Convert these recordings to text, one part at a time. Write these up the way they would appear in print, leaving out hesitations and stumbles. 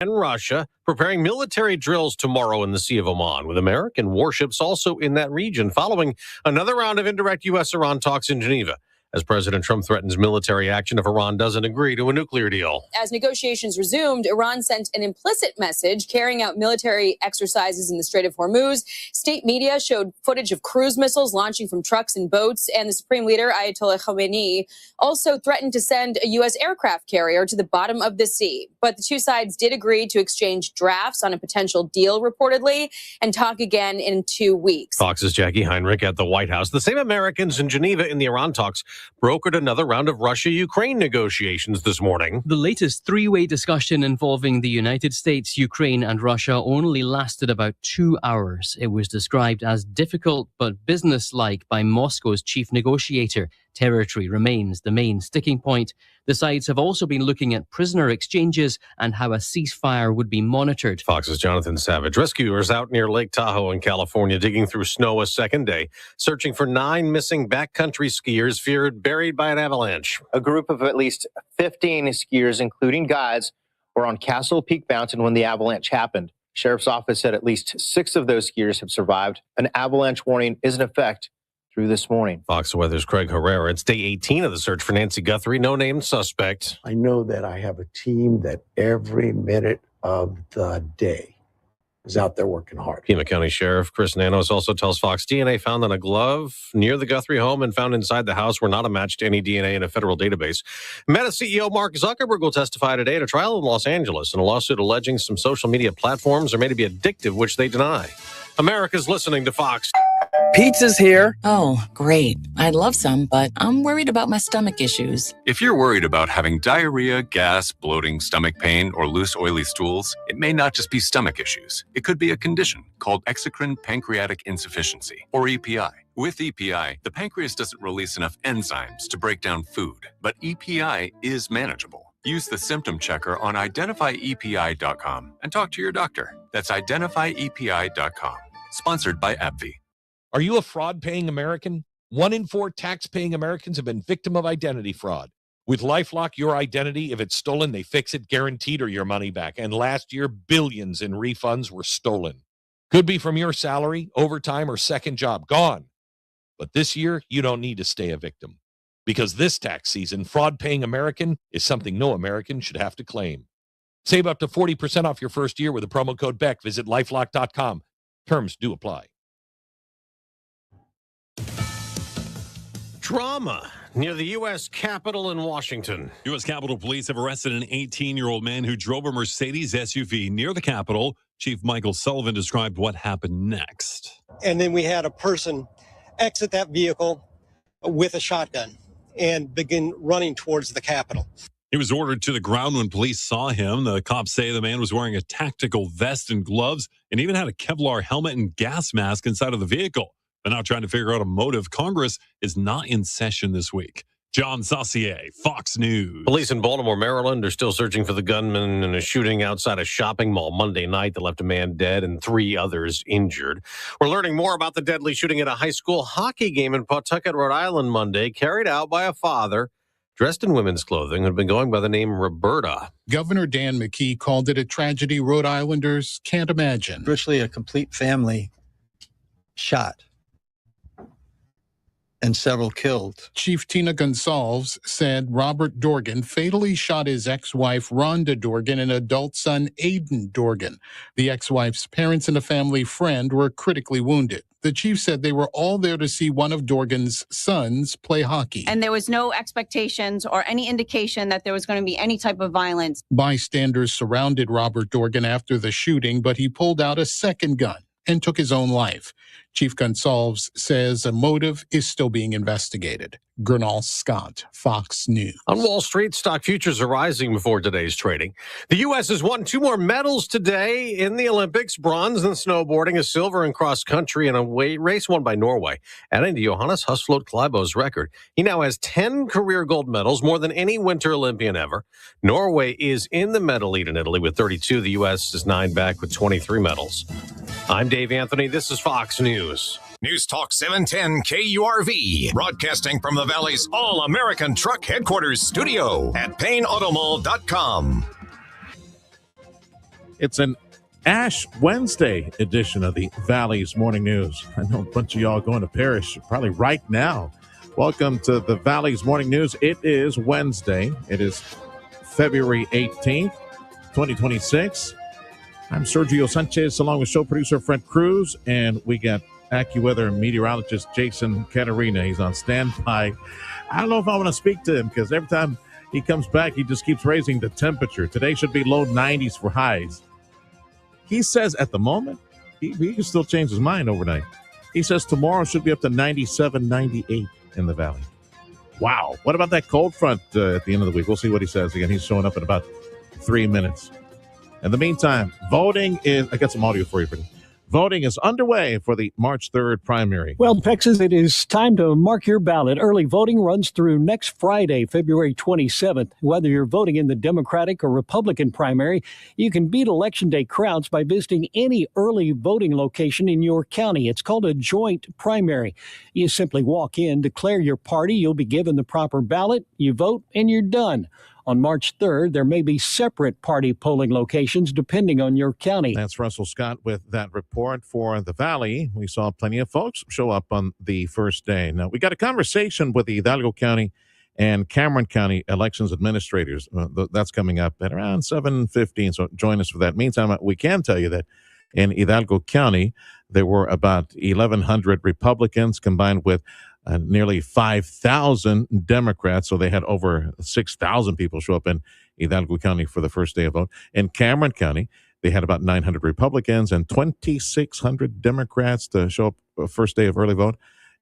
and Russia preparing military drills tomorrow in the Sea of Oman, with American warships also in that region, following another round of indirect U.S.-Iran talks in Geneva, as President Trump threatens military action if Iran doesn't agree to a nuclear deal. As negotiations resumed, Iran sent an implicit message carrying out military exercises in the Strait of Hormuz. State media showed footage of cruise missiles launching from trucks and boats, and the Supreme Leader, Ayatollah Khamenei, also threatened to send a U.S. aircraft carrier to the bottom of the sea. But the two sides did agree to exchange drafts on a potential deal, reportedly, and talk again in 2 weeks. Fox's Jackie Heinrich at the White House. The same Americans in Geneva in the Iran talks brokered another round of Russia-Ukraine negotiations this morning. The latest three-way discussion involving the United States, Ukraine and Russia only lasted about 2 hours. It was described as difficult but businesslike by Moscow's chief negotiator. Territory remains the main sticking point. The sides have also been looking at prisoner exchanges and how a ceasefire would be monitored. Fox's Jonathan Savage. Rescuers out near Lake Tahoe in California digging through snow a second day, searching for 9 missing backcountry skiers feared buried by an avalanche. A group of at least 15 skiers, including guides, were on Castle Peak Mountain when the avalanche happened. Sheriff's office said at least 6 of those skiers have survived. An avalanche warning is in effect through this morning. Fox Weather's Craig Herrera. It's day 18 of the search for Nancy Guthrie. No named suspect. I know that I have a team that every minute of the day is out there working hard. Pima County Sheriff Chris Nanos also tells Fox DNA found on a glove near the Guthrie home and found inside the house were not a match to any DNA in a federal database. Meta CEO Mark Zuckerberg will testify today at a trial in Los Angeles in a lawsuit alleging some social media platforms are made to be addictive, which they deny. America's listening to Fox. Pizza's here. Oh, great. I'd love some, but I'm worried about my stomach issues. If you're worried about having diarrhea, gas, bloating, stomach pain, or loose, oily stools, it may not just be stomach issues. It could be a condition called exocrine pancreatic insufficiency, or EPI. With EPI, the pancreas doesn't release enough enzymes to break down food, but EPI is manageable. Use the symptom checker on identifyepi.com and talk to your doctor. That's identifyepi.com. Sponsored by AbbVie. Are you a fraud-paying American? 1 in 4 tax-paying Americans have been victim of identity fraud. With LifeLock, your identity, if it's stolen, they fix it, guaranteed, or your money back. And last year, billions in refunds were stolen. Could be from your salary, overtime, or second job. Gone. But this year, you don't need to stay a victim. Because this tax season, fraud-paying American is something no American should have to claim. Save up to 40% off your first year with the promo code BECK. Visit LifeLock.com. Terms do apply. Drama near the U.S. Capitol in Washington. U.S. Capitol Police have arrested an 18-year-old man who drove a Mercedes SUV near the Capitol. Chief Michael Sullivan described what happened next. And then we had a person exit that vehicle with a shotgun and begin running towards the Capitol. He was ordered to the ground when police saw him. The cops say the man was wearing a tactical vest and gloves and even had a Kevlar helmet and gas mask inside of the vehicle. They're now trying to figure out a motive. Congress is not in session this week. John Saucier, Fox News. Police in Baltimore, Maryland are still searching for the gunman in a shooting outside a shopping mall Monday night that left a man dead and 3 others injured. We're learning more about the deadly shooting at a high school hockey game in Pawtucket, Rhode Island Monday, carried out by a father dressed in women's clothing who had been going by the name Roberta. Governor Dan McKee called it a tragedy Rhode Islanders can't imagine. Virtually a complete family shot and several killed. Chief Tina Gonsalves said Robert Dorgan fatally shot his ex-wife Rhonda Dorgan and adult son Aiden Dorgan. The ex-wife's parents and a family friend were critically wounded. The chief said they were all there to see one of Dorgan's sons play hockey. And there was no expectations or any indication that there was going to be any type of violence. Bystanders surrounded Robert Dorgan after the shooting, but he pulled out a second gun and took his own life. Chief Gonsalves says a motive is still being investigated. Gernal Scott, Fox News. On Wall Street, stock futures are rising before today's trading. The U.S. has won 2 more medals today in the Olympics, bronze in snowboarding, a silver in cross country, and a race won by Norway, adding to Johannes Huslot Klæbo's record. He now has 10 career gold medals, more than any Winter Olympian ever. Norway is in the medal lead in Italy with 32. The U.S. is 9 back with 23 medals. I'm Dave Anthony. This is Fox News. News Talk 710 KURV, broadcasting from the Valley's All-American Truck Headquarters studio at PayneAutomall.com. It's an Ash Wednesday edition of the Valley's Morning News. I know a bunch of y'all going to Parish probably right now. Welcome to the Valley's Morning News. It is Wednesday. It is February 18th, 2026. I'm Sergio Sanchez along with show producer Fred Cruz, and we got AccuWeather meteorologist Jason Caterina. He's on standby. I don't know if I want to speak to him because every time he comes back, he just keeps raising the temperature. Today should be low 90s for highs. He says at the moment, he can still change his mind overnight. He says tomorrow should be up to 97, 98 in the valley. Wow. What about that cold front at the end of the week? We'll see what he says. Again, he's showing up in about 3 minutes. In the meantime, voting is... I got some audio for you, Brittany. Voting is underway for the March 3rd primary. Well, Texas, it is time to mark your ballot. Early voting runs through next Friday, February 27th. Whether you're voting in the Democratic or Republican primary, you can beat Election Day crowds by visiting any early voting location in your county. It's called a joint primary. You simply walk in, declare your party, you'll be given the proper ballot, you vote, and you're done. On March 3rd, there may be separate party polling locations depending on your county. That's Russell Scott with that report for the Valley. We saw plenty of folks show up on the first day. Now, we got a conversation with the Hidalgo County and Cameron County elections administrators. That's coming up at around 7:15, so join us for that. Meantime, we can tell you that in Hidalgo County, there were about 1,100 Republicans combined with nearly 5,000 Democrats, so they had over 6,000 people show up in Hidalgo County for the first day of vote. In Cameron County, they had about 900 Republicans and 2,600 Democrats to show up first day of early vote.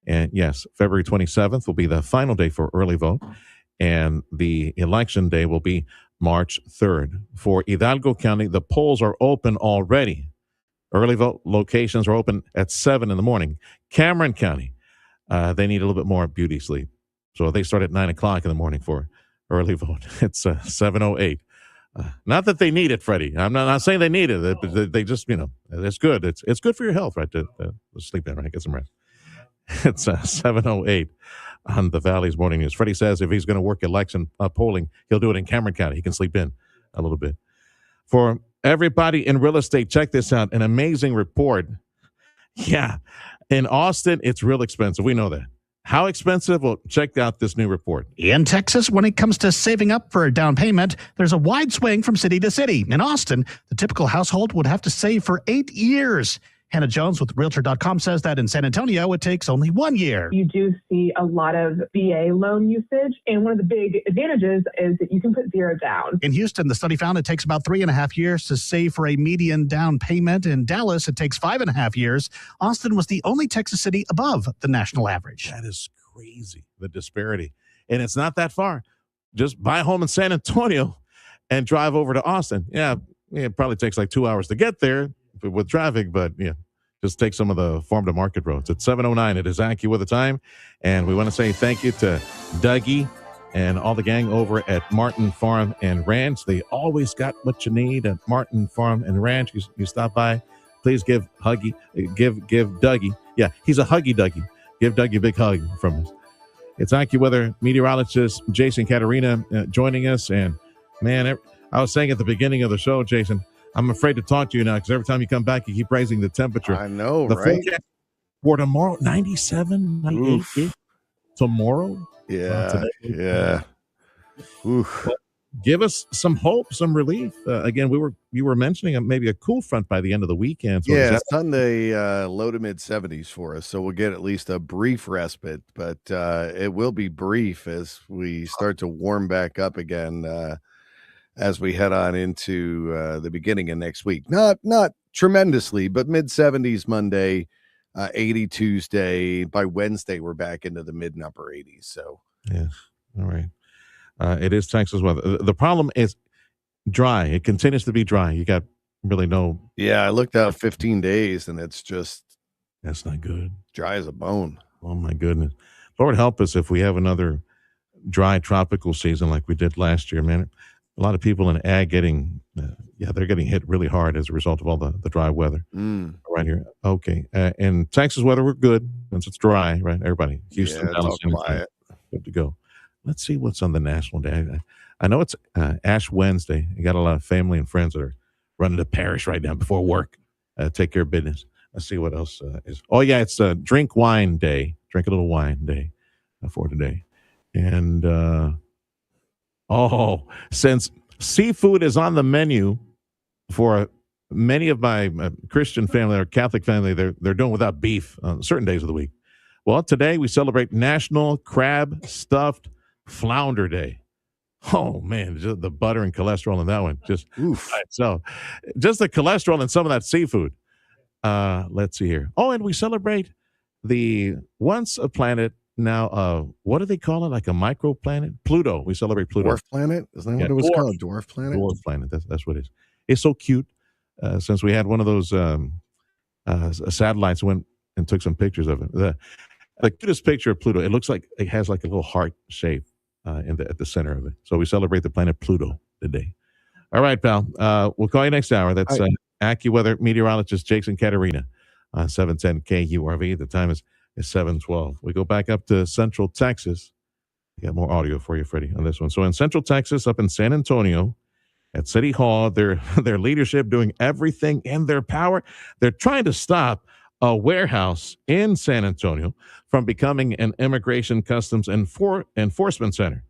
And yes, February 27th will be the final day for early vote, and the election day will be March 3rd. For Hidalgo County, the polls are open already. Early vote locations are open at 7 in the morning. Cameron County, they need a little bit more beauty sleep. So they start at 9 o'clock in the morning for early vote. It's 7:08. Not that they need it, Freddie. I'm not saying they need it. They just, it's good. It's good for your health, right? To sleep in, right? Get some rest. It's 7:08 on the Valley's Morning News. Freddie says if he's going to work election polling, he'll do it in Cameron County. He can sleep in a little bit. For everybody in real estate, check this out. An amazing report. Yeah. In Austin, it's real expensive. We know that. How expensive? Well, check out this new report. In Texas, when it comes to saving up for a down payment, there's a wide swing from city to city. In Austin, the typical household would have to save for 8 years. Hannah Jones with Realtor.com says that in San Antonio, it takes only 1 year. You do see a lot of VA loan usage, and one of the big advantages is that you can put zero down. In Houston, the study found it takes about 3.5 years to save for a median down payment. In Dallas, it takes 5.5 years. Austin was the only Texas city above the national average. That is crazy, the disparity. And it's not that far. Just buy a home in San Antonio and drive over to Austin. Yeah, it probably takes like 2 hours to get there with traffic, but yeah, just take some of the farm to market roads. It's 7:09. It is AccuWeather time, and we want to say thank you to Dougie and all the gang over at Martin Farm and Ranch. They always got what you need at Martin Farm and Ranch. You stop by, please give Dougie. Yeah, he's a huggy Dougie. Give Dougie a big hug from us. It's AccuWeather meteorologist Jason Caterina joining us, and man, I was saying at the beginning of the show, Jason, I'm afraid to talk to you now because every time you come back, you keep raising the temperature. I know, the right? Forecast for tomorrow, 97, 98 tomorrow. Yeah, yeah. Oof. Well, give us some hope, some relief. Again, you were mentioning maybe a cool front by the end of the weekend. So yeah, Sunday, low to mid 70s for us, so we'll get at least a brief respite, but it will be brief as we start to warm back up again. As we head on into the beginning of next week. Not tremendously, but mid 70s Monday, 80 Tuesday. By Wednesday, we're back into the mid and upper 80s. So yeah, all right. It is Texas weather. The problem is dry. It continues to be dry. You got really no. Yeah, I looked out 15 days, and it's just that's not good. Dry as a bone. Oh my goodness, Lord help us if we have another dry tropical season like we did last year, man. A lot of people in ag getting, they're getting hit really hard as a result of all the dry weather right here. Okay. And Texas weather, we're good since it's dry, right? Everybody, Houston, Dallas, good to go. Let's see what's on the national day. I know it's Ash Wednesday. You got a lot of family and friends that are running the parish right now before work. Take care of business. Let's see what else is. Oh, yeah, it's Drink Wine Day. Drink a little wine day for today. And, since seafood is on the menu for many of my Christian family or Catholic family, they're doing without beef on certain days of the week. Well, today we celebrate National Crab Stuffed Flounder Day. Oh, man, just the butter and cholesterol in that one. Just oof. So just the cholesterol in some of that seafood. Let's see here. Oh, and we celebrate the once a planet, now, what do they call it? Like a microplanet? Pluto. We celebrate Pluto. Dwarf planet? Is that what it was called? Dwarf planet? Dwarf planet. That's what it is. It's so cute. Since we had one of those satellites, went and took some pictures of it. The cutest picture of Pluto, it looks like it has like a little heart shape at the center of it. So we celebrate the planet Pluto today. All right, pal. We'll call you next hour. That's AccuWeather meteorologist Jason Katerina on 710 KURV. The time is 7:12. We go back up to Central Texas. We got more audio for you, Freddie, on this one. So in Central Texas, up in San Antonio, at City Hall, their leadership doing everything in their power. They're trying to stop a warehouse in San Antonio from becoming an immigration customs enforcement center.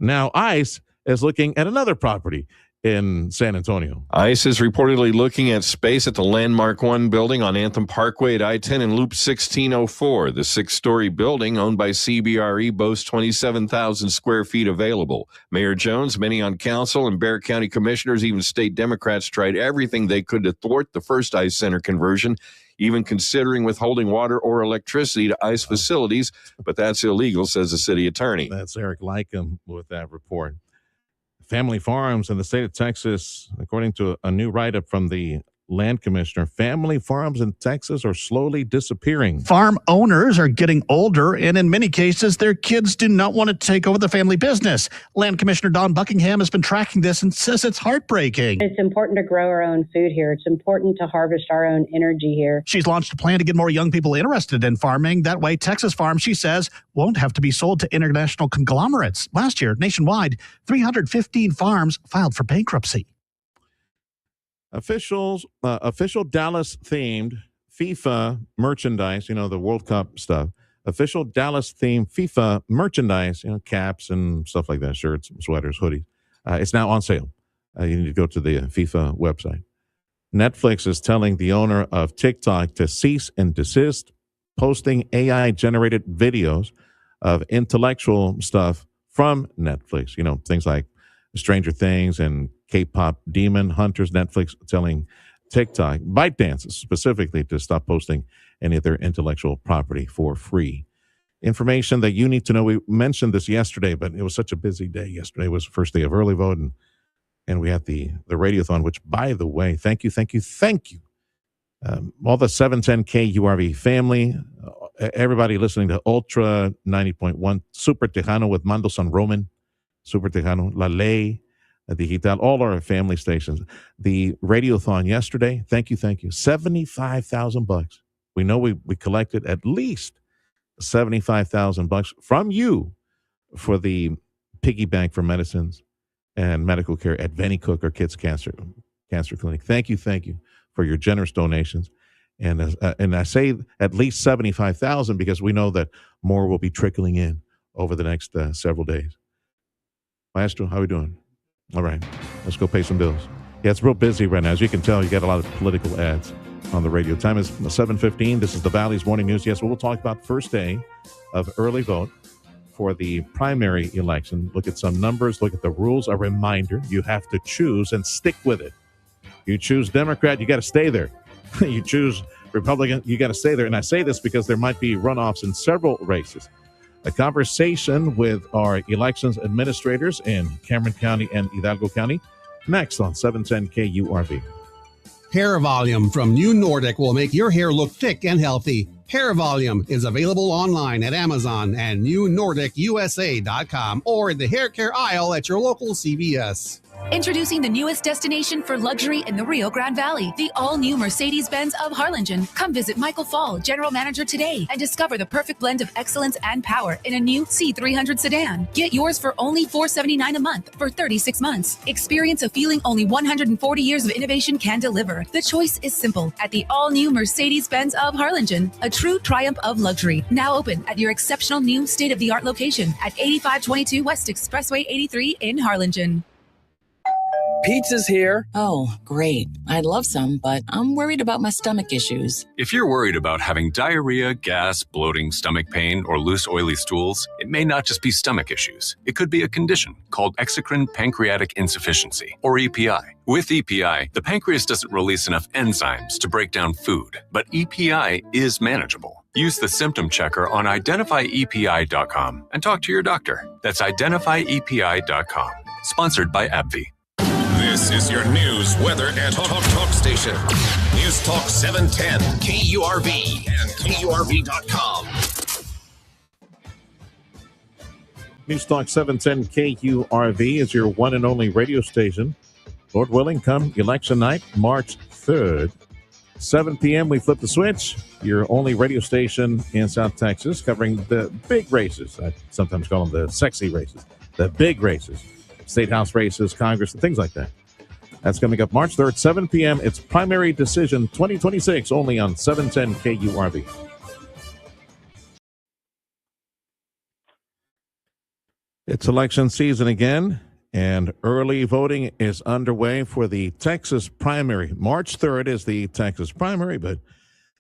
Now, ICE is looking at another property in San Antonio. ICE is reportedly looking at space at the Landmark 1 building on Anthem Parkway at I-10 and Loop 1604. The 6-story building, owned by CBRE, boasts 27,000 square feet available. Mayor Jones, many on council, and Bexar County commissioners, even state Democrats, tried everything they could to thwart the first ICE center conversion, even considering withholding water or electricity to ICE facilities, but that's illegal, says the city attorney. That's Eric Lycum with that report. Family farms in the state of Texas, according to a new write-up from the land commissioner, family farms in Texas are slowly disappearing. Farm owners are getting older, and in many cases, their kids do not want to take over the family business. Land Commissioner Dawn Buckingham has been tracking this and says it's heartbreaking. It's important to grow our own food here. It's important to harvest our own energy here. She's launched a plan to get more young people interested in farming. That way, Texas farms, she says, won't have to be sold to international conglomerates. Last year, nationwide, 315 farms filed for bankruptcy. Official Dallas-themed FIFA merchandise, the World Cup stuff. Official Dallas-themed FIFA merchandise, caps and stuff like that, shirts, sweaters, hoodies. It's now on sale. You need to go to the FIFA website. Netflix is telling the owner of TikTok to cease and desist posting AI-generated videos of intellectual stuff from Netflix. Things like Stranger Things and K-pop Demon Hunters. Netflix telling TikTok, ByteDance specifically, to stop posting any of their intellectual property for free. Information that you need to know. We mentioned this yesterday, but it was such a busy day. Yesterday was the first day of early vote, and we had the radiothon, which, by the way, thank you. All the 710 KURV family, everybody listening to Ultra 90.1, Super Tejano with Mando San Roman, Super Tejano, La Ley, Digital, all our family stations. The radiothon yesterday, thank you, $75,000. We know we collected at least $75,000 from you for the piggy bank for medicines and medical care at Venny Cook, our kids' cancer clinic. Thank you for your generous donations. And I say at least $75,000 because we know that more will be trickling in over the next several days. Maestro, how are we doing? All right, let's go pay some bills. Yeah, it's real busy right now. As you can tell, you got a lot of political ads on the radio. Time is 7:15. This is the Valley's Morning News. Yes, we'll talk about the first day of early vote for the primary election. Look at some numbers. Look at the rules. A reminder, you have to choose and stick with it. You choose Democrat, you got to stay there. You choose Republican, you got to stay there. And I say this because there might be runoffs in several races. A conversation with our elections administrators in Cameron County and Hidalgo County next on 710 KURV. Hair Volume from New Nordic will make your hair look thick and healthy. Hair Volume is available online at Amazon and NewNordicUSA.com or in the hair care aisle at your local CVS. Introducing the newest destination for luxury in the Rio Grande Valley, the all-new Mercedes-Benz of Harlingen. Come visit Michael Fall, General Manager, today and discover the perfect blend of excellence and power in a new C300 sedan. Get yours for only $479 a month for 36 months. Experience a feeling only 140 years of innovation can deliver. The choice is simple at the all-new Mercedes-Benz of Harlingen, a true triumph of luxury. Now open at your exceptional new state-of-the-art location at 8522 West Expressway 83 in Harlingen. Pizza's here. Oh, great. I'd love some, but I'm worried about my stomach issues. If you're worried about having diarrhea, gas, bloating, stomach pain, or loose, oily stools, it may not just be stomach issues. It could be a condition called exocrine pancreatic insufficiency, or EPI. With EPI, the pancreas doesn't release enough enzymes to break down food, but EPI is manageable. Use the symptom checker on identifyepi.com and talk to your doctor. That's identifyepi.com. Sponsored by AbbVie. This is your news, weather, and talk station. News Talk 710, KURV, and KURV.com. News Talk 710 KURV is your one and only radio station. Lord willing, come election night, March 3rd. 7 p.m., we flip the switch. Your only radio station in South Texas covering the big races. I sometimes call them the sexy races. The big races. State House races, Congress, and things like that. That's coming up March 3rd, 7 p.m. It's Primary Decision 2026, only on 710 KURV. It's election season again, and early voting is underway for the Texas primary. March 3rd is the Texas primary, but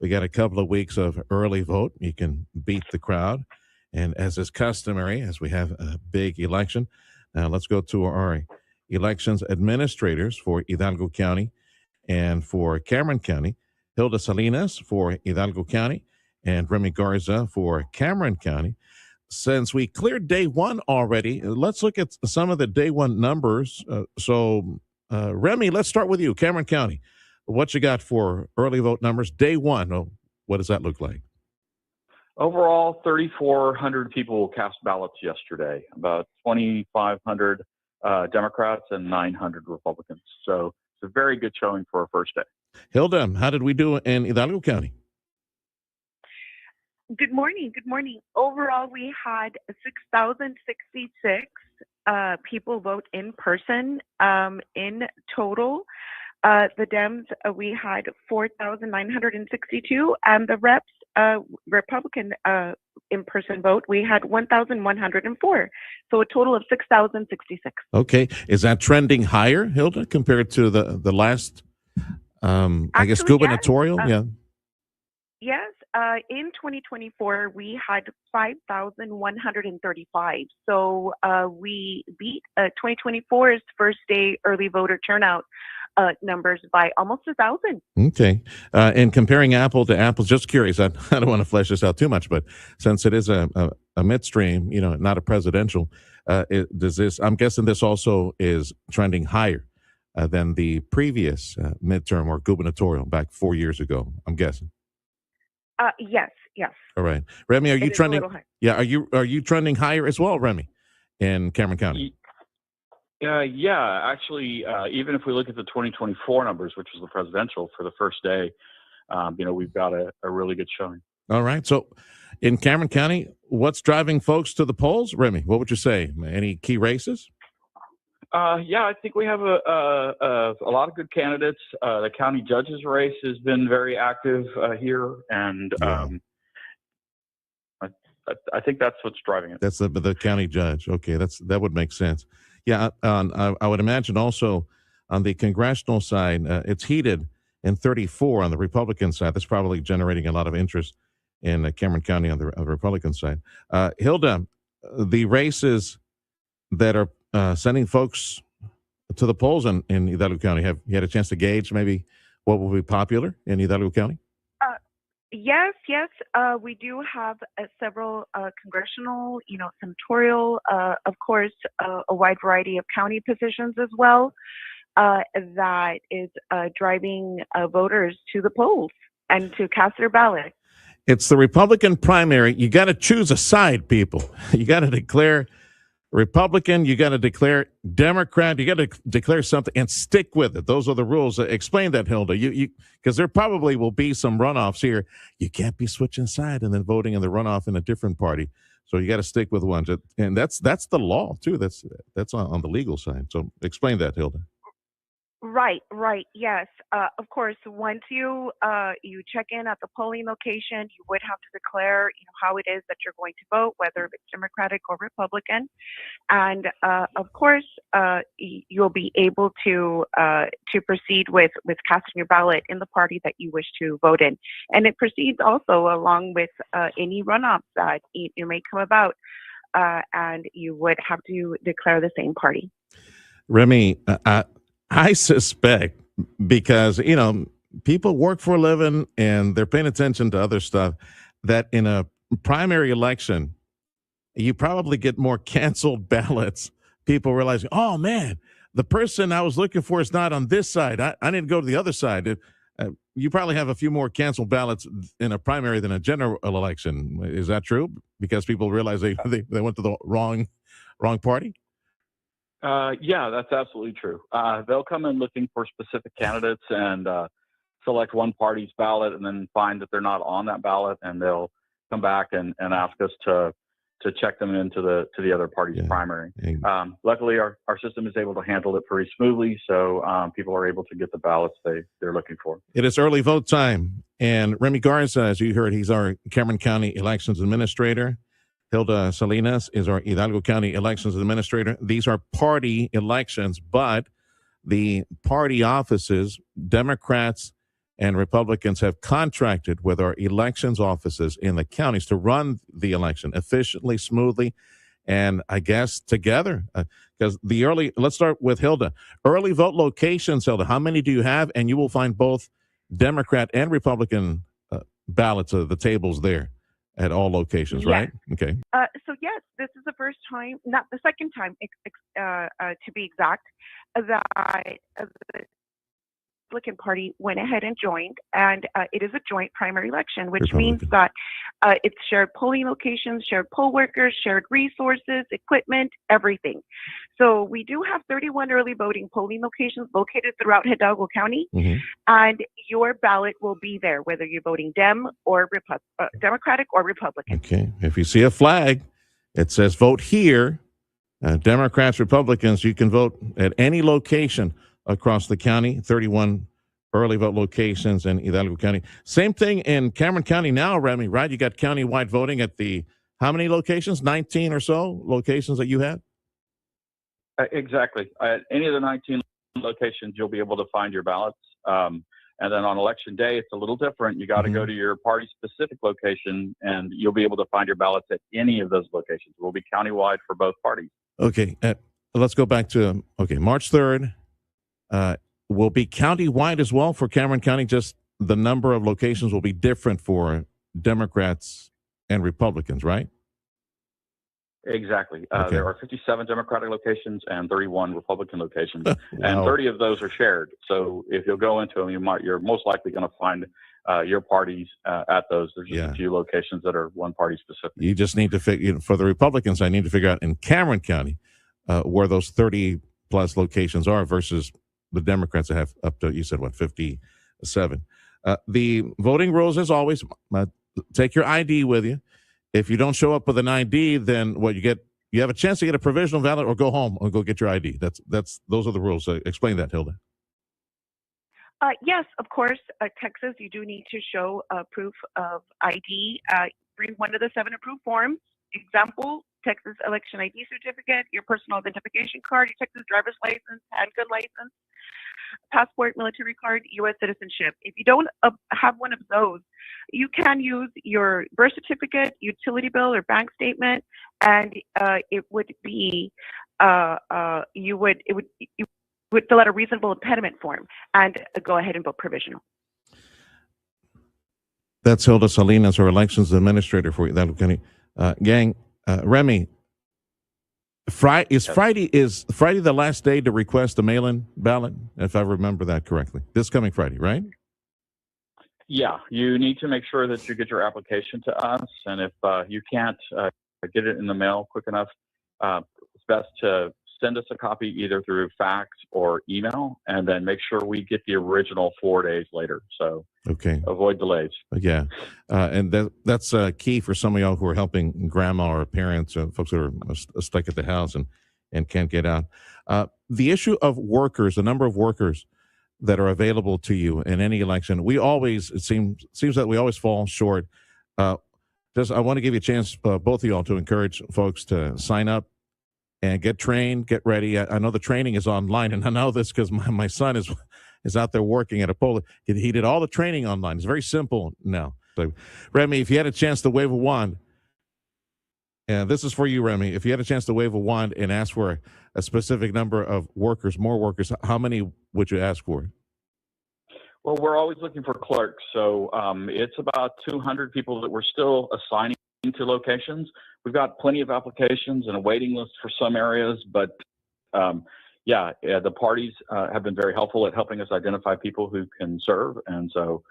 we got a couple of weeks of early vote. You can beat the crowd. And as is customary, as we have a big election, now let's go to our elections administrators for Hidalgo County and for Cameron County. Hilda Salinas for Hidalgo County and Remy Garza for Cameron County. Since we cleared day one already, let's look at some of the day one numbers. Remy, let's start with you, Cameron County. What you got for early vote numbers? Day one, what does that look like? Overall, 3,400 people cast ballots yesterday, about 2,500 Democrats and 900 Republicans. So it's a very good showing for our first day. Hilda, how did we do in Hidalgo County? Good morning. Good morning. Overall, we had 6,066 people vote in person. In total, the Dems, we had 4,962, and the reps, Republican in-person vote, we had 1,104. So a total of 6,066. Okay. Is that trending higher, Hilda, compared to the last, I guess, gubernatorial? Yes. Yeah. Yes. In 2024, we had 5,135. So we beat 2024's first day early voter turnout numbers by almost 1,000. Okay. And comparing apple to apple, just curious, I don't want to flesh this out too much, but since it is a midstream, not a presidential, I'm guessing this also is trending higher than the previous midterm or gubernatorial back 4 years ago, I'm guessing. Yes. All right. Remy, are you trending? Yeah. Are you trending higher as well, Remy, in Cameron County? Yeah, actually, even if we look at the 2024 numbers, which was the presidential for the first day, we've got a really good showing. All right. So in Cameron County, what's driving folks to the polls? Remy, what would you say? Any key races? Yeah, I think we have a lot of good candidates. The county judge's race has been very active here, and I think that's what's driving it. That's the county judge. Okay, that would make sense. Yeah, I would imagine also on the congressional side, it's heated in 34 on the Republican side. That's probably generating a lot of interest in Cameron County on the Republican side. Hilda, the races that are sending folks to the polls in Hidalgo County, have you had a chance to gauge maybe what will be popular in Hidalgo County? Yes. We do have several congressional, senatorial, of course, a wide variety of county positions as well, that is driving voters to the polls and to cast their ballot. It's the Republican primary. You got to choose a side, people. You got to declare Republican, you got to declare. Democrat, you got to declare something and stick with it. Those are the rules. Explain that, Hilda. You because there probably will be some runoffs here. You can't be switching side and then voting in the runoff in a different party. So you got to stick with one, and that's the law too. That's on the legal side. So explain that, Hilda. Right. Yes. Of course, once you check in at the polling location, you would have to declare, how it is that you're going to vote, whether it's Democratic or Republican, and of course, you'll be able to proceed with casting your ballot in the party that you wish to vote in, and it proceeds also along with any runoffs that you may come about, and you would have to declare the same party. Remy, I suspect because, people work for a living and they're paying attention to other stuff, that in a primary election, you probably get more canceled ballots. People realizing, oh, man, the person I was looking for is not on this side. I need to go to the other side. You probably have a few more canceled ballots in a primary than a general election. Is that true? Because people realize they went to the wrong party? Yeah, that's absolutely true. They'll come in looking for specific candidates and select one party's ballot and then find that they're not on that ballot, and they'll come back and ask us to check them into the other party's primary. Luckily, our system is able to handle it pretty smoothly, so people are able to get the ballots they're looking for. It is early vote time, and Remy Garza, as you heard, he's our Cameron County Elections Administrator. Hilda Salinas is our Hidalgo County Elections Administrator. These are party elections, but the party offices, Democrats and Republicans, have contracted with our elections offices in the counties to run the election efficiently, smoothly, and I guess together. Because let's start with Hilda. Early vote locations, Hilda, how many do you have? And you will find both Democrat and Republican ballots of the tables there at all locations, right? Okay. So yes, this is the first time, not the second time, to be exact, that the Republican Party went ahead and joined, and it is a joint primary election, which means that it's shared polling locations, shared poll workers, shared resources, equipment, everything. So we do have 31 early voting polling locations located throughout Hidalgo County, and your ballot will be there, whether you're voting Democratic or Republican. Okay. If you see a flag, it says vote here, Democrats, Republicans, you can vote at any location across the county, 31 early vote locations in Hidalgo County. Same thing in Cameron County now, Remy, right? You got county-wide voting at how many locations? 19 or so locations that you have? Exactly. At any of the 19 locations, you'll be able to find your ballots. And then on election day, it's a little different. You got to go to your party-specific location, and you'll be able to find your ballots at any of those locations. It will be countywide for both parties. Okay. Let's go back to, March 3rd. Will be countywide as well for Cameron County. Just the number of locations will be different for Democrats and Republicans, right? Exactly. There are 57 Democratic locations and 31 Republican locations, Wow. and 30 of those are shared. So if you'll go into them, you're most likely going to find your parties at those. There's just a few locations that are one party specific. You just need to figure, for the Republicans, I need to figure out in Cameron County where those 30 plus locations are versus the Democrats that have up to, you said, 57. The voting rules, as always, take your ID with you. If you don't show up with an ID, then you have a chance to get a provisional ballot or go home or go get your ID. Those are the rules. Explain that, Hilda. Yes, of course. Texas, you do need to show proof of ID. Bring one of the 7 approved forms. Example, Texas election ID certificate, your personal identification card, your Texas driver's license, handgun license, passport, military card, U.S. citizenship. If you don't have one of those, you can use your birth certificate, utility bill, or bank statement, and it would be you would fill out a reasonable impediment form and go ahead and vote provisional. That's Hilda Salinas, our elections administrator for Hidalgo County. Gang, Remy, is Friday the last day to request a mail-in ballot, if I remember that correctly? This coming Friday, right? Yeah, you need to make sure that you get your application to us, and if you can't get it in the mail quick enough, best to send us a copy either through fax or email, and then make sure we get the original 4 days later. So Okay. avoid delays. Yeah. And that's key for some of y'all who are helping grandma or parents, folks that are stuck at the house and can't get out. The issue of workers, the number of workers that are available to you in any election, it seems that we always fall short. I want to give you a chance, both of y'all, to encourage folks to sign up and get trained, get ready. I know the training is online, and I know this because my son is out there working at a poll. He did all the training online. It's very simple now. So, Remy, if you had a chance to wave a wand, and this is for you, Remy, if you had a chance to wave a wand and ask for a specific number of workers, more workers, how many would you ask for? Well, we're always looking for clerks. So it's about 200 people that we're still assigning to locations. We've got plenty of applications and a waiting list for some areas, but the parties have been very helpful at helping us identify people who can serve. And so,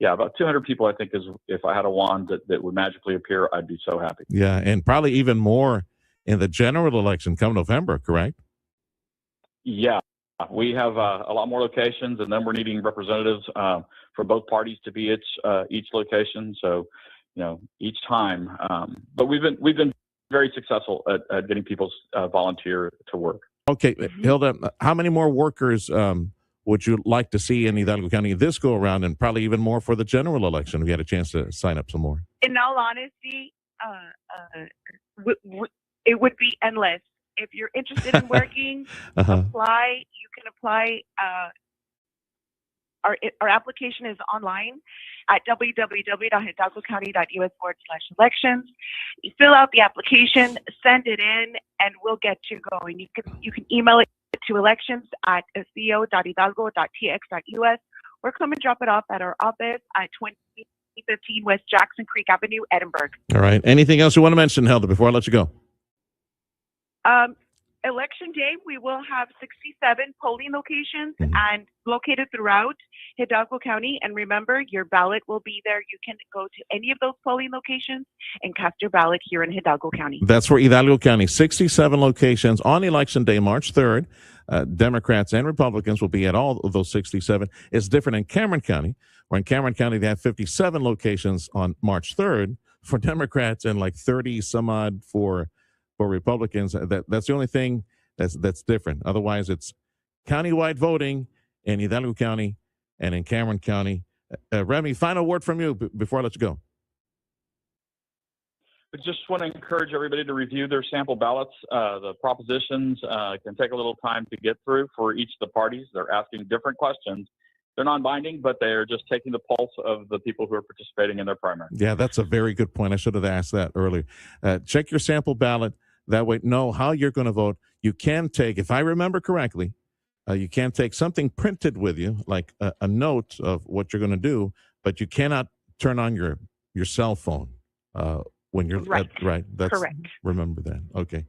about 200 people, I think, is, if I had a wand that would magically appear, I'd be so happy. Yeah, and probably even more in the general election come November, correct? Yeah, we have a lot more locations, and then we're needing representatives for both parties to be each location. So, each time. But we've been very successful at getting people volunteer to work. Okay, Hilda, how many more workers would you like to see in Hidalgo County this go around, and probably even more for the general election if you had a chance to sign up some more? In all honesty, it would be endless. If you're interested in working, apply. You can apply. Our application is online at www.hidalgocounty.us/elections. You fill out the application, send it in, and we'll get you going. You can email it to elections@co.hidalgo.tx.us, or come and drop it off at our office at 2015 West Jackson Creek Avenue, Edinburgh. All right. Anything else you want to mention, Hilda, before I let you go? Election day, we will have 67 polling locations and located throughout Hidalgo County. And remember, your ballot will be there. You can go to any of those polling locations and cast your ballot here in Hidalgo County. That's for Hidalgo County. 67 locations on Election Day, March 3rd. Democrats and Republicans will be at all of those 67. It's different in Cameron County, where in Cameron County they have 57 locations on March 3rd for Democrats and like 30 some odd for Republicans. That's the only thing that's different. Otherwise, it's countywide voting in Hidalgo County and in Cameron County. Remy, final word from you before I let you go. I just want to encourage everybody to review their sample ballots. The propositions can take a little time to get through for each of the parties. They're asking different questions. They're non-binding, but they're just taking the pulse of the people who are participating in their primary. Yeah, that's a very good point. I should have asked that earlier. Check your sample ballot. That way, know how you're going to vote. You can take, if I remember correctly, you can take something printed with you, like a note of what you're going to do, but you cannot turn on your cell phone when you're right. That's correct. Remember that. Okay.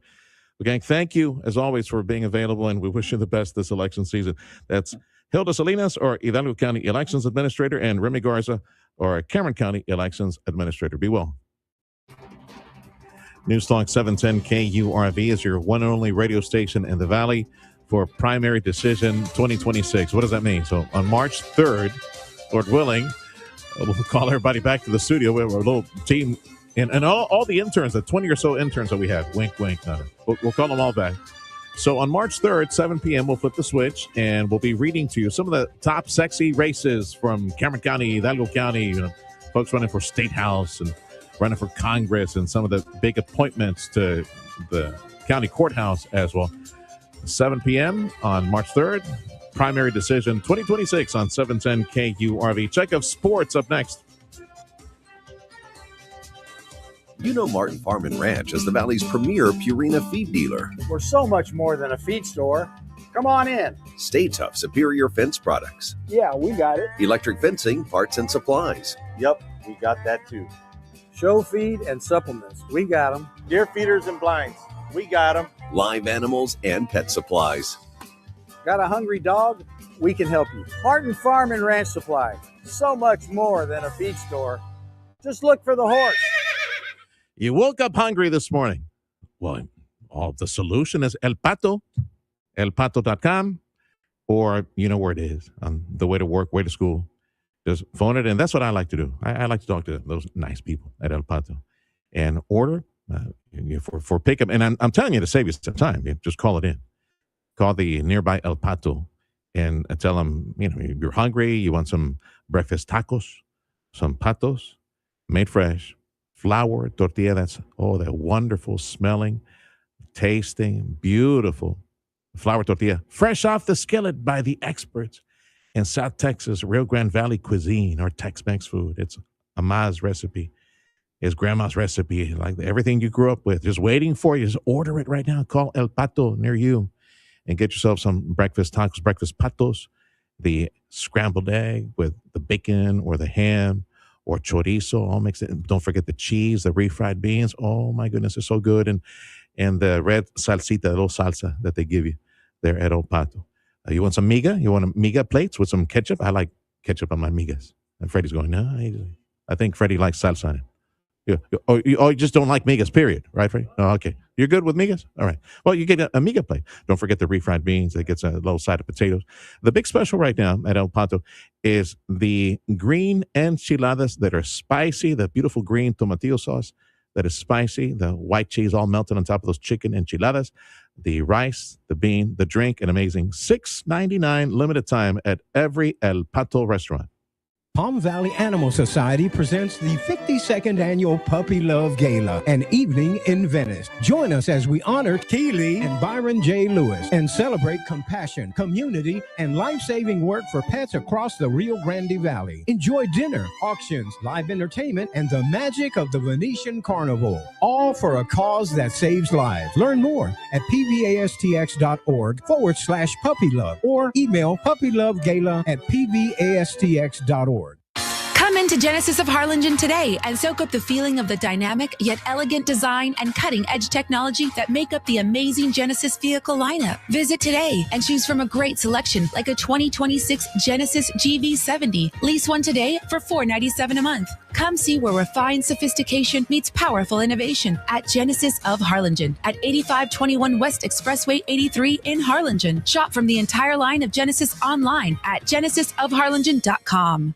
Well, gang, thank you as always for being available, and we wish you the best this election season. That's Hilda Salinas, or Hidalgo County Elections Administrator, and Remy Garza, or Cameron County Elections Administrator. Be well. News Talk 710 KURV is your one and only radio station in the Valley for Primary Decision 2026. What does that mean? So on March 3rd, Lord willing, we'll call everybody back to the studio. We have a little team and all the interns, the 20 or so interns that we have. Wink, wink. We'll call them all back. So on March 3rd, 7 p.m., we'll flip the switch and we'll be reading to you some of the top sexy races from Cameron County, Hidalgo County, folks running for State House and running for Congress, and some of the big appointments to the county courthouse as well. 7 p.m. on March 3rd, Primary Decision 2026 on 710 KURV. Check of sports up next. You know Martin Farm and Ranch is the Valley's premier Purina feed dealer. We're so much more than a feed store. Come on in. Stay Tough Superior Fence Products. Yeah, we got it. Electric fencing, parts and supplies. Yep, we got that too. Show feed and supplements. We got them. Deer feeders and blinds. We got them. Live animals and pet supplies. Got a hungry dog? We can help you. Martin Farm and Ranch Supply. So much more than a feed store. Just look for the horse. You woke up hungry this morning. Well, the solution is El Pato, elpato.com, or you know where it is on the way to work, way to school. Just phone it in. That's what I like to do. I like to talk to those nice people at El Pato and order for pickup. And I'm telling you to save you some time. You just call it in. Call the nearby El Pato and tell them, you're hungry, you want some breakfast tacos, some patos, made fresh, flour, tortilla. That wonderful smelling, tasting, beautiful flour tortilla, fresh off the skillet by the experts in South Texas, Rio Grande Valley cuisine or Tex-Mex food. It's Ama's recipe. It's grandma's recipe, like everything you grew up with. Just waiting for you. Just order it right now. Call El Pato near you and get yourself some breakfast tacos, breakfast patos, the scrambled egg with the bacon or the ham or chorizo, all mixed in. Don't forget the cheese, the refried beans. Oh my goodness, it's so good. And the red salsita, the little salsa that they give you there at El Pato. You want some miga? You want a miga plates with some ketchup? I like ketchup on my migas. And Freddie's going, no, I think Freddie likes salsa on it. You just don't like migas, period. Right, Freddie? Oh, okay. You're good with migas? All right. Well, you get a miga plate. Don't forget the refried beans. That gets a little side of potatoes. The big special right now at El Pato is the green enchiladas that are spicy, the beautiful green tomatillo sauce that is spicy, the white cheese all melted on top of those chicken enchiladas, the rice, the bean, the drink, an amazing $6.99 limited time at every El Pato restaurant. Palm Valley Animal Society presents the 52nd Annual Puppy Love Gala, an evening in Venice. Join us as we honor Keeley and Byron J. Lewis and celebrate compassion, community, and life-saving work for pets across the Rio Grande Valley. Enjoy dinner, auctions, live entertainment, and the magic of the Venetian Carnival, all for a cause that saves lives. Learn more at pvastx.org/puppylove or email puppylovegala@pvastx.org. Come into Genesis of Harlingen today and soak up the feeling of the dynamic yet elegant design and cutting-edge technology that make up the amazing Genesis vehicle lineup. Visit today and choose from a great selection like a 2026 Genesis GV70. Lease one today for $497 a month. Come see where refined sophistication meets powerful innovation at Genesis of Harlingen at 8521 West Expressway 83 in Harlingen. Shop from the entire line of Genesis online at genesisofharlingen.com.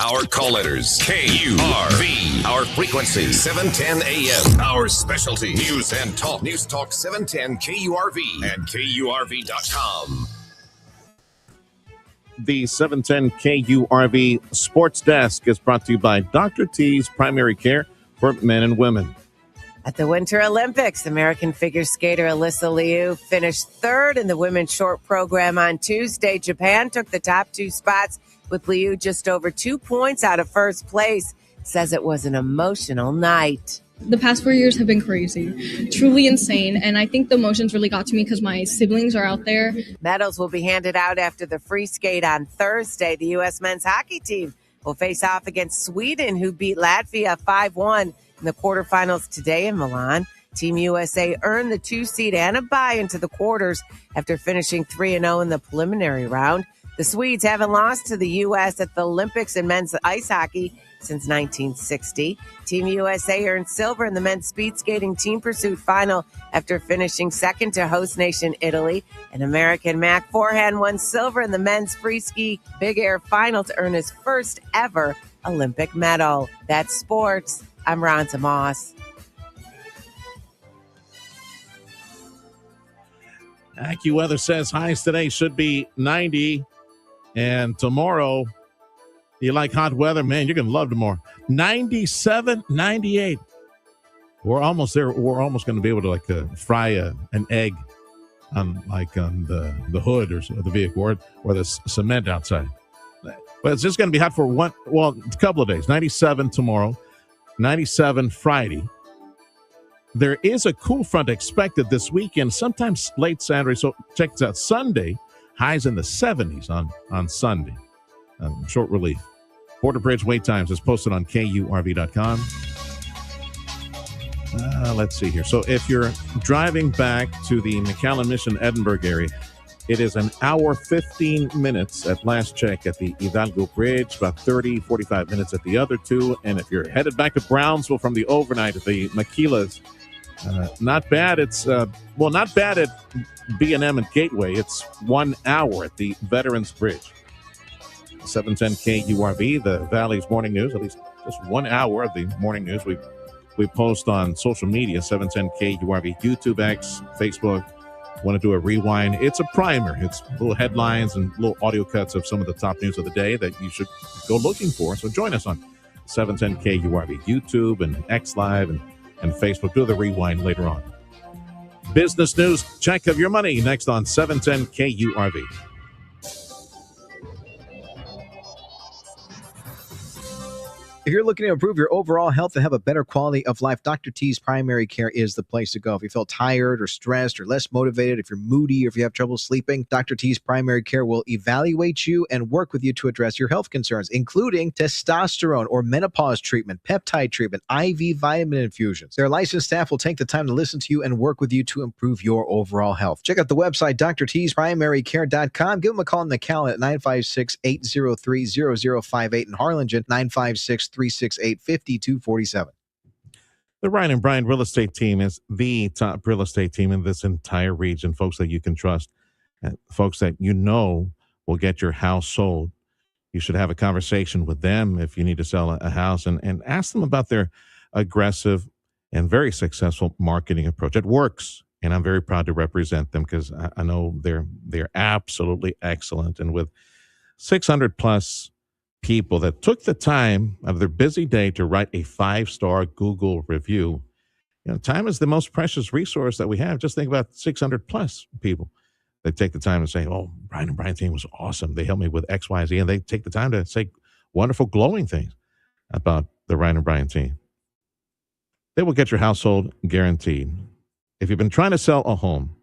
Our call letters, KURV. Our frequency, 710 AM. Our specialty, news and talk. News Talk 710 KURV and KURV.com. The 710 KURV Sports Desk is brought to you by Dr. T's Primary Care for Men and Women. At the Winter Olympics, American figure skater Alyssa Liu finished third in the women's short program on Tuesday. Japan took the top two spots, with Liu just over 2 points out of first place. Says it was an emotional night. The past 4 years have been crazy, truly insane, and I think the emotions really got to me because my siblings are out there. Medals will be handed out after the free skate on Thursday. The U.S. men's hockey team will face off against Sweden, who beat Latvia 5-1 in the quarterfinals today in Milan. Team USA earned the 2 seed and a bye into the quarters after finishing 3-0 in the preliminary round. The Swedes haven't lost to the U.S. at the Olympics in men's ice hockey since 1960. Team USA earned silver in the men's speed skating team pursuit final after finishing second to host nation Italy. And American Mac Forehand won silver in the men's free ski big air final to earn his first ever Olympic medal. That's sports. I'm Ronza Moss. AccuWeather says highs today should be 90. And tomorrow, you like hot weather? Man, you're going to love tomorrow. 97, 98. We're almost there. We're almost going to be able to fry an egg on the hood or the vehicle or the cement outside. But it's just going to be hot for a couple of days. 97 tomorrow, 97 Friday. There is a cool front expected this weekend, sometimes late Saturday. So check this out. Sunday, highs in the 70s on Sunday. Short relief. Border Bridge wait times is posted on KURV.com. Let's see here. So if you're driving back to the McAllen Mission Edinburgh area, it is an hour, 15 minutes at last check at the Hidalgo Bridge, about 30, 45 minutes at the other two. And if you're headed back to Brownsville from the overnight at the Maquilas, Not bad. It's not bad at B&M and Gateway. It's 1 hour at the Veterans Bridge. 710 KURV, the Valley's morning news. At least just 1 hour of the morning news. We post on social media, 710 KURV, YouTube, X, Facebook. Want to do a rewind? It's a primer. It's little headlines and little audio cuts of some of the top news of the day that you should go looking for. So join us on 710 KURV, YouTube and X Live and Facebook. Do the rewind later on. Business news, check of your money next on 710 KURV. If you're looking to improve your overall health and have a better quality of life, Dr. T's Primary Care is the place to go. If you feel tired or stressed or less motivated, if you're moody or if you have trouble sleeping, Dr. T's Primary Care will evaluate you and work with you to address your health concerns, including testosterone or menopause treatment, peptide treatment, IV vitamin infusions. Their licensed staff will take the time to listen to you and work with you to improve your overall health. Check out the website, drtsprimarycare.com. Give them a call in the Cal at 956-803-0058 in Harlingen, 956-368-5247. The Ryan and Brian real estate team is the top real estate team in this entire region. Folks that you can trust, folks that you know will get your house sold. You should have a conversation with them if you need to sell a house and ask them about their aggressive and very successful marketing approach. It works, and I'm very proud to represent them because I know they're absolutely excellent. And with 600 plus people that took the time out of their busy day to write a 5-star Google review. Time is the most precious resource that we have. Just think about 600 plus people that take the time to say, oh, Brian and Brian team was awesome. They helped me with X, Y, Z. And they take the time to say wonderful, glowing things about the Ryan and Brian team. They will get your household guaranteed. If you've been trying to sell a home,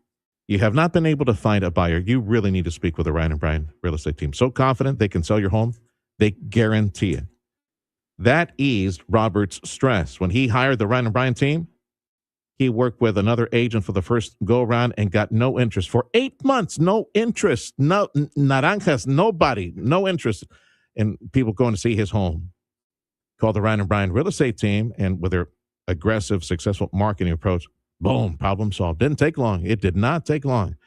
you have not been able to find a buyer, you really need to speak with the Ryan and Brian real estate team. So confident they can sell your home, they guarantee it. That eased Robert's stress. When he hired the Ryan and Brian team, he worked with another agent for the first go-around and got no interest. For 8 months, no interest. No, naranjas, nobody, no interest in people going to see his home. Called the Ryan and Brian real estate team, and with their aggressive, successful marketing approach, boom, problem solved. Didn't take long. It did not take long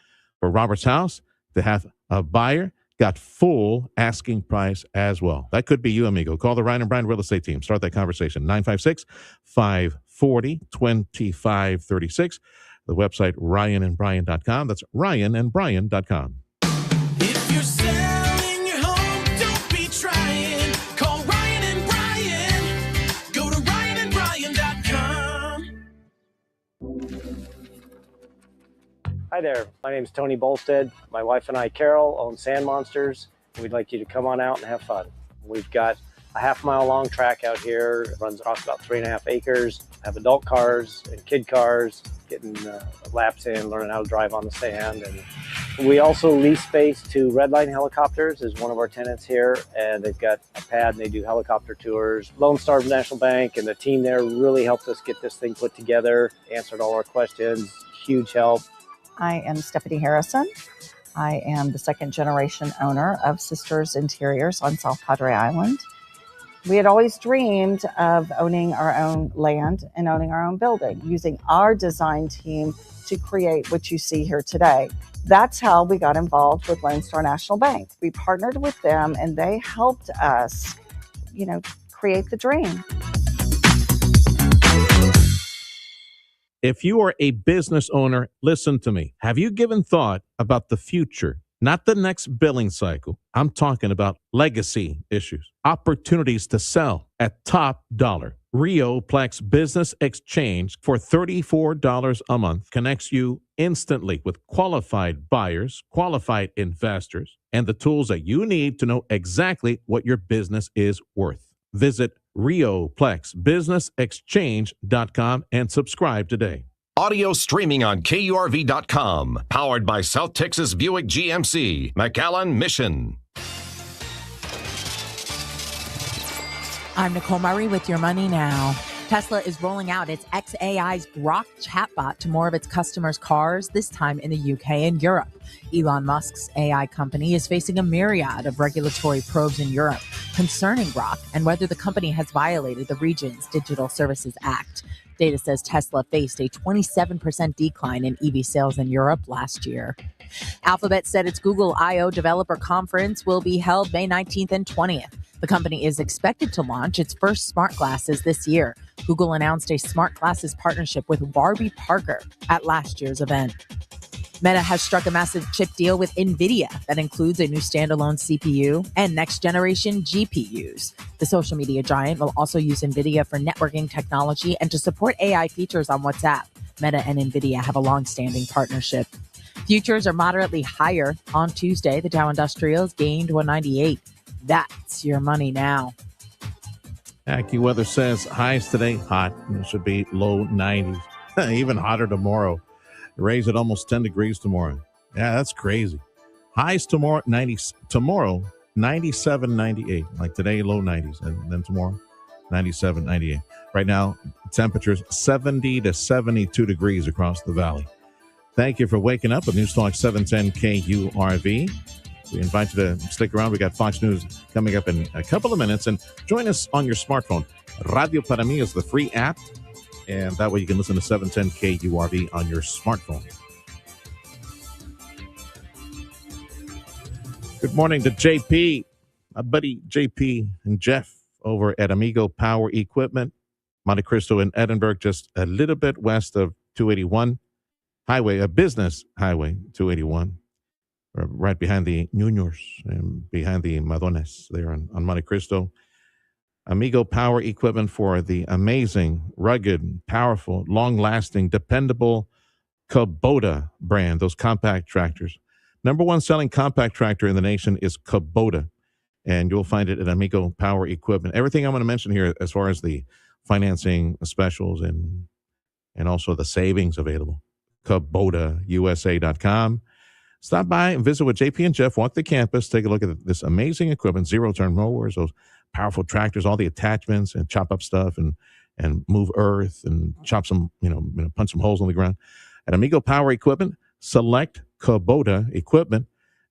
for Robert's house to have a buyer. Got full asking price as well. That could be you, amigo. Call the Ryan and Brian real estate team. Start that conversation. 956-540-2536. The website, ryanandbrian.com. That's ryanandbrian.com. If you're selling your home, don't be trying. Call Ryan and Brian. Go to ryanandbrian.com. Hi there, my name is Tony Bolstead. My wife and I, Carol, own Sand Monsters. We'd like you to come on out and have fun. We've got a half-mile long track out here. It runs across about 3.5 acres. Have adult cars and kid cars, getting laps in, learning how to drive on the sand. And we also lease space to Redline Helicopters is one of our tenants here, and they've got a pad and they do helicopter tours. Lone Star National Bank and the team there really helped us get this thing put together, answered all our questions, huge help. I am Stephanie Harrison. I am the second generation owner of Sisters Interiors on South Padre Island. We had always dreamed of owning our own land and owning our own building, using our design team to create what you see here today. That's how we got involved with Lone Star National Bank. We partnered with them and they helped us, create the dream. If you are a business owner, listen to me. Have you given thought about the future? Not the next billing cycle. I'm talking about legacy issues, opportunities to sell at top dollar. RioPlex Business Exchange for $34 a month connects you instantly with qualified buyers, qualified investors, and the tools that you need to know exactly what your business is worth. Visit RioPlexBusinessExchange.com and subscribe today. Audio streaming on KURV.com. Powered by South Texas Buick GMC, McAllen Mission. I'm Nicole Murray with Your Money Now. Tesla is rolling out its xAI's Grok chatbot to more of its customers' cars, this time in the UK and Europe. Elon Musk's AI company is facing a myriad of regulatory probes in Europe concerning Grok and whether the company has violated the region's Digital Services Act. Data says Tesla faced a 27% decline in EV sales in Europe last year. Alphabet said its Google I/O Developer Conference will be held May 19th and 20th. The company is expected to launch its first smart glasses this year. Google announced a smart glasses partnership with Warby Parker at last year's event. Meta has struck a massive chip deal with NVIDIA that includes a new standalone CPU and next-generation GPUs. The social media giant will also use NVIDIA for networking technology and to support AI features on WhatsApp. Meta and NVIDIA have a long-standing partnership. Futures are moderately higher. On Tuesday, the Dow Industrials gained 198. That's your money now. AccuWeather says highs today hot. It should be low 90s. Even hotter tomorrow. Raise at almost 10 degrees tomorrow. Yeah, that's crazy. Highs tomorrow 97, 98. Like today, low 90s. And then tomorrow, 97, 98. Right now, temperatures 70 to 72 degrees across the valley. Thank you for waking up with News Talk 710 KURV. We invite you to stick around. We got Fox News coming up in a couple of minutes. And join us on your smartphone. Radio Para Mí is the free app. And that way you can listen to 710 KURV on your smartphone. Good morning to JP, my buddy JP and Jeff over at Amigo Power Equipment, Monte Cristo in Edinburgh, just a little bit west of 281 highway, a business highway, 281, right behind the Nuños and behind the Madones there on Monte Cristo. Amigo Power Equipment for the amazing, rugged, powerful, long-lasting, dependable Kubota brand, those compact tractors. Number one selling compact tractor in the nation is Kubota, and you'll find it at Amigo Power Equipment. Everything I'm going to mention here as far as the financing specials and also the savings available, KubotaUSA.com. Stop by and visit with JP and Jeff. Walk the campus. Take a look at this amazing equipment, zero-turn mowers, those powerful tractors, all the attachments, and chop up stuff and move earth and chop some, punch some holes in the ground. At Amigo Power Equipment, select Kubota equipment,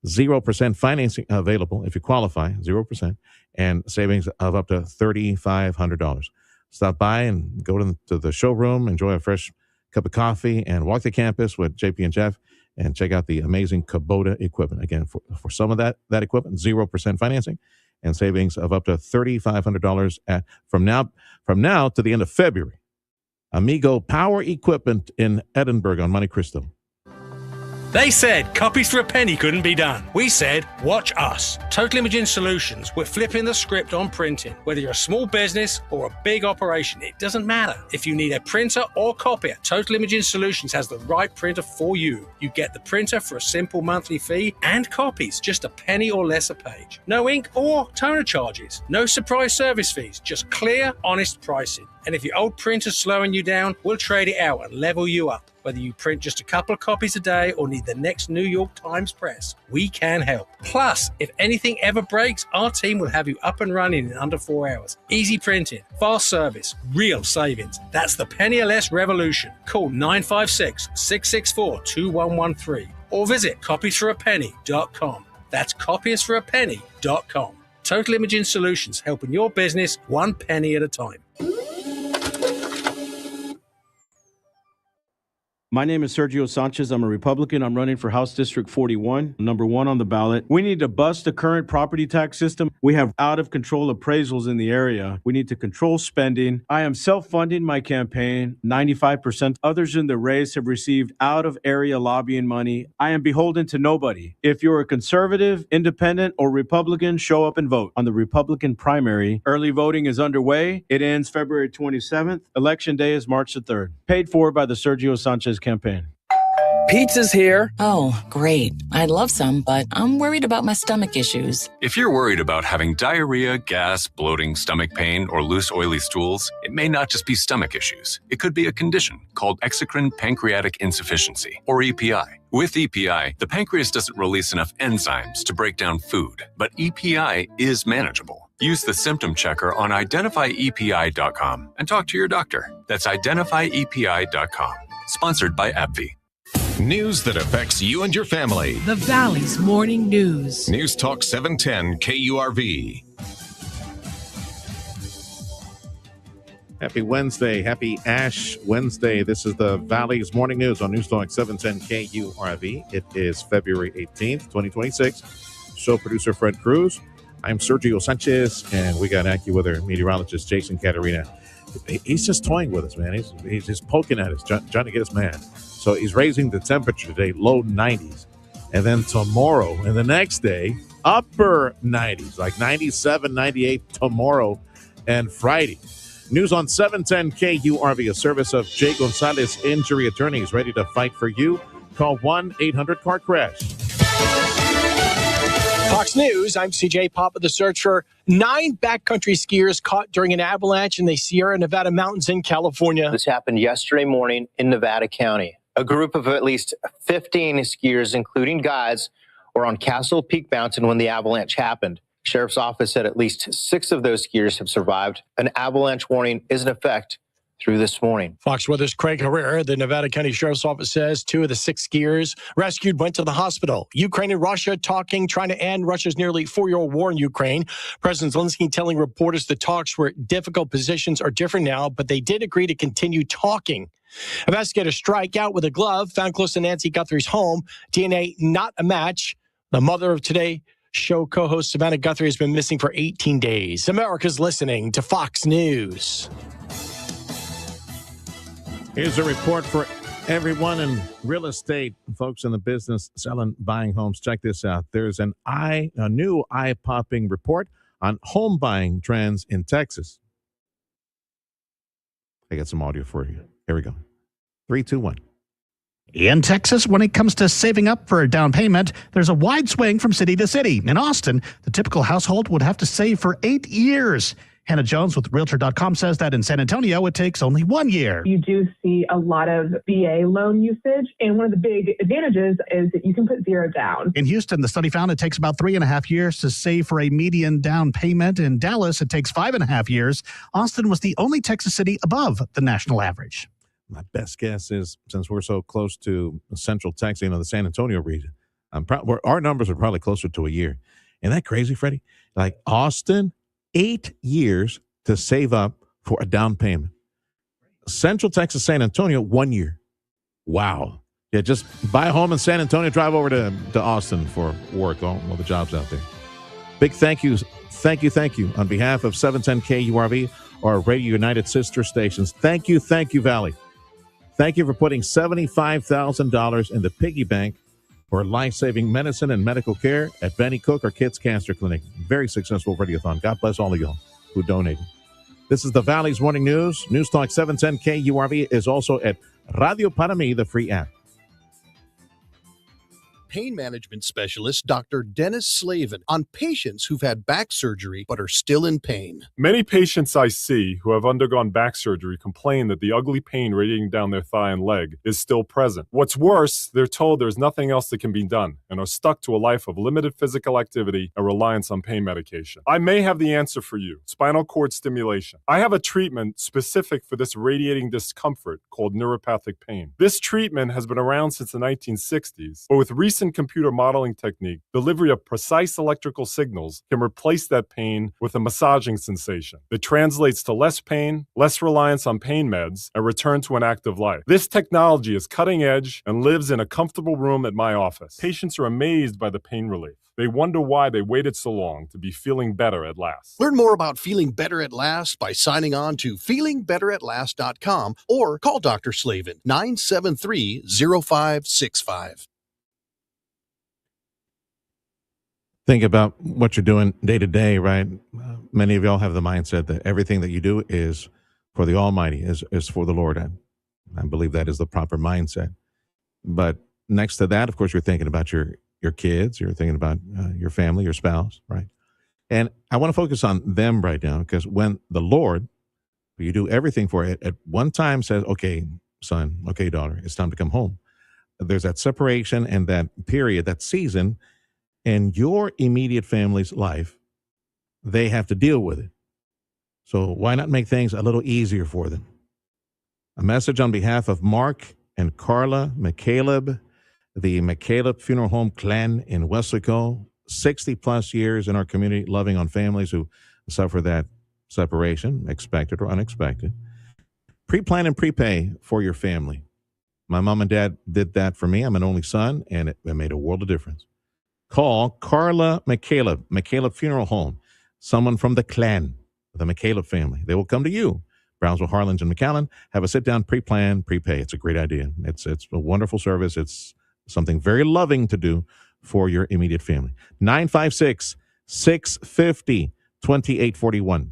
0% financing available if you qualify, 0%, and savings of up to $3,500. Stop by and go to the showroom, enjoy a fresh cup of coffee, and walk the campus with JP and Jeff, and check out the amazing Kubota equipment. Again, for some of that equipment, 0% financing and savings of up to $3,500 from now to the end of February. Amigo Power Equipment in Edinburgh on Monte Cristo. They said copies for a penny couldn't be done. We said, watch us. Total Imaging Solutions. We're flipping the script on printing. Whether you're a small business or a big operation, it doesn't matter. If you need a printer or copier, Total Imaging Solutions has the right printer for you. You get the printer for a simple monthly fee and copies, just a penny or less a page. No ink or toner charges. No surprise service fees, just clear, honest pricing. And if your old printer's slowing you down, we'll trade it out and level you up. Whether you print just a couple of copies a day or need the next New York Times press, we can help. Plus, if anything ever breaks, our team will have you up and running in under 4 hours. Easy printing, fast service, real savings. That's the penny or less revolution. Call 956-664-2113 or visit copiesforapenny.com. That's copiesforapenny.com. Total Imaging Solutions, helping your business one penny at a time. My name is Sergio Sanchez. I'm a Republican. I'm running for House District 41, number 1 on the ballot. We need to bust the current property tax system. We have out-of-control appraisals in the area. We need to control spending. I am self-funding my campaign. 95%. Others in the race have received out-of-area lobbying money. I am beholden to nobody. If you're a conservative, independent, or Republican, show up and vote. On the Republican primary, early voting is underway. It ends February 27th. Election day is March the 3rd. Paid for by the Sergio Sanchez campaign. Pizza's here. Oh, great. I'd love some, but I'm worried about my stomach issues. If you're worried about having diarrhea, gas, bloating, stomach pain, or loose, oily stools, it may not just be stomach issues. It could be a condition called exocrine pancreatic insufficiency, or EPI. With EPI, the pancreas doesn't release enough enzymes to break down food, but EPI is manageable. Use the symptom checker on identifyepi.com and talk to your doctor. That's identifyepi.com. Sponsored by AbbVie. News that affects you and your family. The Valley's Morning News. News Talk 710 KURV. Happy Wednesday. Happy Ash Wednesday. This is the Valley's Morning News on News Talk 710 KURV. It is February 18th, 2026. Show producer Fred Cruz. I'm Sergio Sanchez, and we got AccuWeather meteorologist Jason Caterina. He's just toying with us, man. He's just poking at us, trying to get us mad. So he's raising the temperature today, low 90s. And then tomorrow and the next day, upper 90s, like 97, 98 tomorrow and Friday. News on 710 KURV, a service of Jay Gonzalez Injury Attorneys, ready to fight for you. Call 1-800-CAR-CRASH. Fox News, I'm CJ Papa. The search for 9 backcountry skiers caught during an avalanche in the Sierra Nevada mountains in California. This happened yesterday morning in Nevada County. A group of at least 15 skiers, including guides, were on Castle Peak Mountain when the avalanche happened. Sheriff's office said at least 6 of those skiers have survived. An avalanche warning is in effect through this morning. Fox Weather's Craig Herrera, the Nevada County Sheriff's Office says 2 of the 6 skiers rescued went to the hospital. Ukraine and Russia talking, trying to end Russia's nearly 4-year-old war in Ukraine. President Zelensky telling reporters the talks were difficult, positions are different now, but they did agree to continue talking. Investigators strike out with a glove found close to Nancy Guthrie's home. DNA not a match. The mother of Today Show co-host Savannah Guthrie has been missing for 18 days. America's listening to Fox News. Here's a report for everyone in real estate, folks in the business selling, buying homes. Check this out. There's a new eye-popping report on home buying trends in Texas. I got some audio for you. Here we go. 3, 2, 1. In Texas, when it comes to saving up for a down payment, there's a wide swing from city to city. In Austin, the typical household would have to save for 8 years. Hannah Jones with Realtor.com says that in San Antonio, it takes only 1 year. You do see a lot of VA loan usage, and one of the big advantages is that you can put 0 down. In Houston, the study found it takes about 3.5 years to save for a median down payment. In Dallas, it takes 5.5 years. Austin was the only Texas city above the national average. My best guess is, since we're so close to Central Texas, the San Antonio region, our numbers are probably closer to a year. Isn't that crazy, Freddie? Like Austin, 8 years to save up for a down payment. Central Texas, San Antonio, 1 year. Wow. Yeah, just buy a home in San Antonio, drive over to Austin for work, all the jobs out there. Big thank you on behalf of 710 KURV, our Radio United sister stations. Thank you, Valley. Thank you for putting $75,000 in the piggy bank for life-saving medicine and medical care at Benny Cook, our kids' cancer clinic. Very successful radiothon. God bless all of y'all who donated. This is the Valley's Morning News. News Talk 710 KURV is also at Radio Para Mi, the free app. Pain management specialist Dr. Dennis Slavin on patients who've had back surgery but are still in pain. Many patients I see who have undergone back surgery complain that the ugly pain radiating down their thigh and leg is still present. What's worse, they're told there's nothing else that can be done and are stuck to a life of limited physical activity and reliance on pain medication. I may have the answer for you: spinal cord stimulation. I have a treatment specific for this radiating discomfort called neuropathic pain. This treatment has been around since the 1960s, but with recent computer modeling technique, delivery of precise electrical signals can replace that pain with a massaging sensation that translates to less pain, less reliance on pain meds, and return to an active life. This technology is cutting edge and lives in a comfortable room at my office. Patients are amazed by the pain relief. They wonder why they waited so long to be feeling better at last. Learn more about feeling better at last by signing on to feelingbetteratLast.com or call Dr. Slavin 973-0565. Think about what you're doing day to day, right? Many of y'all have the mindset that everything that you do is for the Almighty, is for the Lord. I believe that is the proper mindset. But next to that, of course, you're thinking about your kids, you're thinking about your family, your spouse, right? And I want to focus on them right now, because when the Lord, who you do everything for, at one time says, okay, son, okay, daughter, it's time to come home. There's that separation and that period, that season, in your immediate family's life, they have to deal with it. So why not make things a little easier for them? A message on behalf of Mark and Carla McCaleb, the McCaleb Funeral Home Clan in Weslaco, 60 plus years in our community, loving on families who suffer that separation, expected or unexpected. Pre-plan and prepay for your family. My mom and dad did that for me. I'm an only son, and it made a world of difference. Call Carla McCaleb Funeral Home, someone from the clan, the McCaleb family. They will come to you, Brownsville, Harlingen, and McAllen. Have a sit-down, pre-plan, prepay. It's a great idea. It's a wonderful service. It's something very loving to do for your immediate family. 956-650-2841.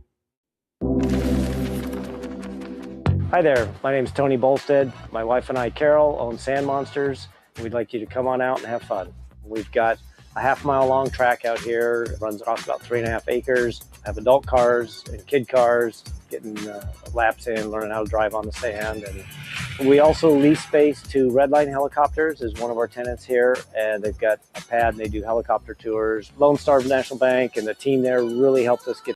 Hi there. My name is Tony Bolstead. My wife and I, Carol, own Sand Monsters. We'd like you to come on out and have fun. We've got a half-mile long track out here. It runs across about 3.5 acres. Have adult cars and kid cars, getting laps in, learning how to drive on the sand. And we also lease space to Redline Helicopters is one of our tenants here, and they've got a pad and they do helicopter tours. Lone Star National Bank and the team there really helped us get